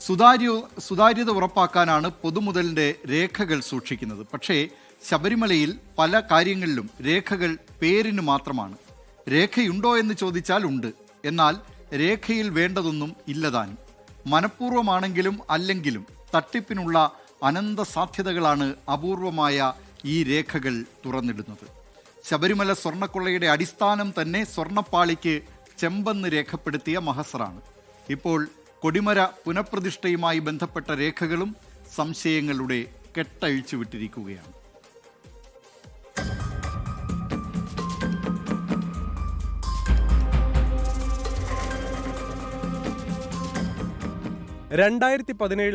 സുതാര്യത ഉറപ്പാക്കാനാണ് പൊതുമുതലിന്റെ രേഖകൾ സൂക്ഷിക്കുന്നത്. പക്ഷേ ശബരിമലയിൽ പല കാര്യങ്ങളിലും രേഖകൾ പേരിന് മാത്രമാണ്. രേഖയുണ്ടോ എന്ന് ചോദിച്ചാൽ ഉണ്ട്, എന്നാൽ രേഖയിൽ വേണ്ടതൊന്നും ഇല്ലതാനും. മനഃപൂർവ്വമാണെങ്കിലും അല്ലെങ്കിലും തട്ടിപ്പിനുള്ള അനന്ത സാധ്യതകളാണ് അപൂർവമായ ഈ രേഖകൾ തുറന്നിടുന്നത്. ശബരിമല സ്വർണ്ണക്കൊള്ളയുടെ അടിസ്ഥാനം തന്നെ സ്വർണ്ണപ്പാളിക്ക് ചെമ്പെന്ന് രേഖപ്പെടുത്തിയ മഹസറാണ്. ഇപ്പോൾ കൊടിമര പുനഃപ്രതിഷ്ഠയുമായി ബന്ധപ്പെട്ട രേഖകളും സംശയങ്ങളുടെ കെട്ടഴിച്ചു വിട്ടിരിക്കുകയാണ്.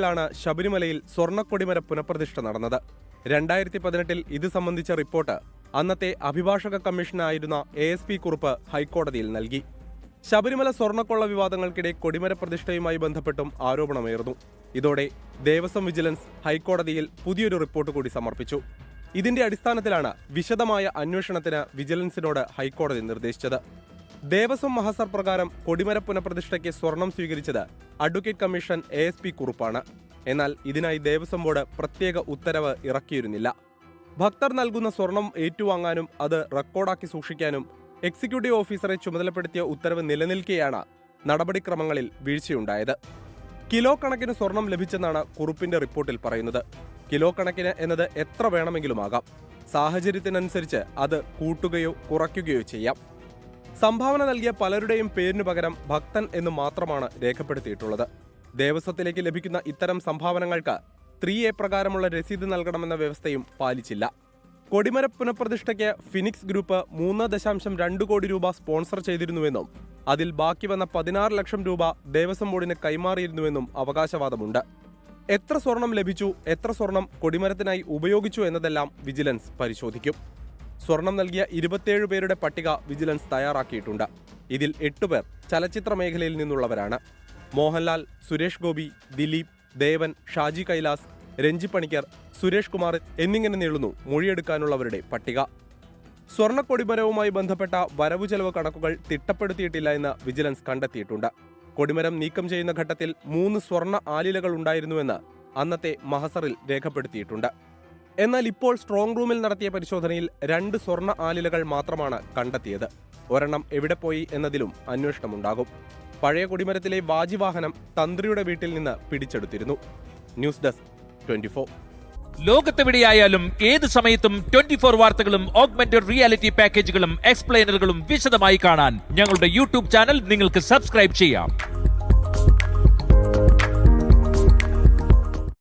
ലാണ് ശബരിമലയിൽ സ്വർണ്ണക്കൊടിമര പുനഃപ്രതിഷ്ഠ നടന്നത്. 2018 ഇത് സംബന്ധിച്ച റിപ്പോർട്ട് അന്നത്തെ അഭിഭാഷക കമ്മീഷനായിരുന്ന ASP കുറുപ്പ് ഹൈക്കോടതിയിൽ നൽകി. ശബരിമല സ്വർണ്ണക്കൊള്ള വിവാദങ്ങൾക്കിടെ കൊടിമര പ്രതിഷ്ഠയുമായി ബന്ധപ്പെട്ടും ആരോപണമേറുന്നു. ഇതോടെ ദേവസ്വം വിജിലൻസ് ഹൈക്കോടതിയിൽ പുതിയൊരു റിപ്പോർട്ട് കൂടി സമർപ്പിച്ചു. ഇതിന്റെ അടിസ്ഥാനത്തിലാണ് വിശദമായ അന്വേഷണത്തിന് വിജിലൻസിനോട് ഹൈക്കോടതി നിർദ്ദേശിച്ചത്. ദേവസ്വം മഹസർ പ്രകാരം കൊടിമര പുനഃപ്രതിഷ്ഠയ്ക്ക് സ്വർണം സ്വീകരിച്ചത് അഡ്വക്കേറ്റ് കമ്മീഷൻ ASP കുറുപ്പാണ്. എന്നാൽ ഇതിനായി ദേവസ്വം ബോർഡ് പ്രത്യേക ഉത്തരവ് ഇറക്കിയിരുന്നില്ല. ഭക്തർ നൽകുന്ന സ്വർണം ഏറ്റുവാങ്ങാനും അത് റെക്കോർഡാക്കി സൂക്ഷിക്കാനും എക്സിക്യൂട്ടീവ് ഓഫീസറെ ചുമതലപ്പെടുത്തിയ ഉത്തരവ് നിലനിൽക്കെയാണ് നടപടിക്രമങ്ങളിൽ വീഴ്ചയുണ്ടായത്. കിലോ കണക്കിന് സ്വർണം ലഭിച്ചെന്നാണ് കുറുപ്പിന്റെ റിപ്പോർട്ടിൽ പറയുന്നത്. കിലോ കണക്കിന് എന്നത് എത്ര വേണമെങ്കിലുമാകാം. സാഹചര്യത്തിനനുസരിച്ച് അത് കൂട്ടുകയോ കുറയ്ക്കുകയോ ചെയ്യാം. സംഭാവന നൽകിയ പലരുടെയും പേരിനു പകരം ഭക്തൻ എന്ന് മാത്രമാണ് രേഖപ്പെടുത്തിയിട്ടുള്ളത്. ദേവസ്വത്തിലേക്ക് ലഭിക്കുന്ന ഇത്തരം സംഭാവനകൾക്ക് 3A പ്രകാരമുള്ള രസീത് നൽകണമെന്ന വ്യവസ്ഥയും പാലിച്ചില്ല. കൊടിമര പുനഃപ്രതിഷ്ഠയ്ക്ക് ഫിനിക്സ് ഗ്രൂപ്പ് 3.2 കോടി രൂപ സ്പോൺസർ ചെയ്തിരുന്നുവെന്നും അതിൽ ബാക്കി വന്ന 16 ലക്ഷം രൂപ ദേവസ്വം ബോർഡിന് കൈമാറിയിരുന്നുവെന്നും അവകാശവാദമുണ്ട്. എത്ര സ്വർണം ലഭിച്ചു, എത്ര സ്വർണം കൊടിമരത്തിനായി ഉപയോഗിച്ചു എന്നതെല്ലാം വിജിലൻസ് പരിശോധിക്കും. സ്വർണം നൽകിയ 27 പേരുടെ പട്ടിക വിജിലൻസ് തയ്യാറാക്കിയിട്ടുണ്ട്. ഇതിൽ 8 പേർ ചലച്ചിത്ര മേഖലയിൽ നിന്നുള്ളവരാണ്. മോഹൻലാൽ, സുരേഷ് ഗോപി, ദിലീപ്, ദേവൻ, ഷാജി കൈലാസ്, രഞ്ജി പണിക്കർ, സുരേഷ് കുമാർ എന്നിങ്ങനെ നീളുന്നു മൊഴിയെടുക്കാനുള്ളവരുടെ പട്ടിക. സ്വർണ്ണക്കൊടിമരവുമായി ബന്ധപ്പെട്ട വരവു ചെലവ് കണക്കുകൾ തിട്ടപ്പെടുത്തിയിട്ടില്ല എന്ന് വിജിലൻസ് കണ്ടെത്തിയിട്ടുണ്ട്. കൊടിമരം നീക്കം ചെയ്യുന്ന ഘട്ടത്തിൽ 3 സ്വർണ്ണ ആലിലകൾ ഉണ്ടായിരുന്നുവെന്ന് അന്നത്തെ മഹസറിൽ രേഖപ്പെടുത്തിയിട്ടുണ്ട്. എന്നാൽ ഇപ്പോൾ സ്ട്രോങ് റൂമിൽ നടത്തിയ പരിശോധനയിൽ 2 സ്വർണ്ണ ആലിലകൾ മാത്രമാണ് കണ്ടെത്തിയത്. ഒരെണ്ണം എവിടെ പോയി എന്നതിലും അന്വേഷണമുണ്ടാകും. പഴയ കൊടിമരത്തിലെ വാജിവാഹനം തന്ത്രിയുടെ വീട്ടിൽ നിന്ന് പിടിച്ചെടുത്തിരുന്നു. News desk 24. ലോകത്തെവിടെയായാലും ഏത് സമയത്തും 24 വാർത്തകളും ഓഗ്മെന്റഡ് റിയാലിറ്റി പാക്കേജുകളും എക്സ്പ്ലെയിനറുകളും വിശദമായി കാണാൻ ഞങ്ങളുടെ YouTube ചാനൽ നിങ്ങൾക്ക് സബ്സ്ക്രൈബ് ചെയ്യാം.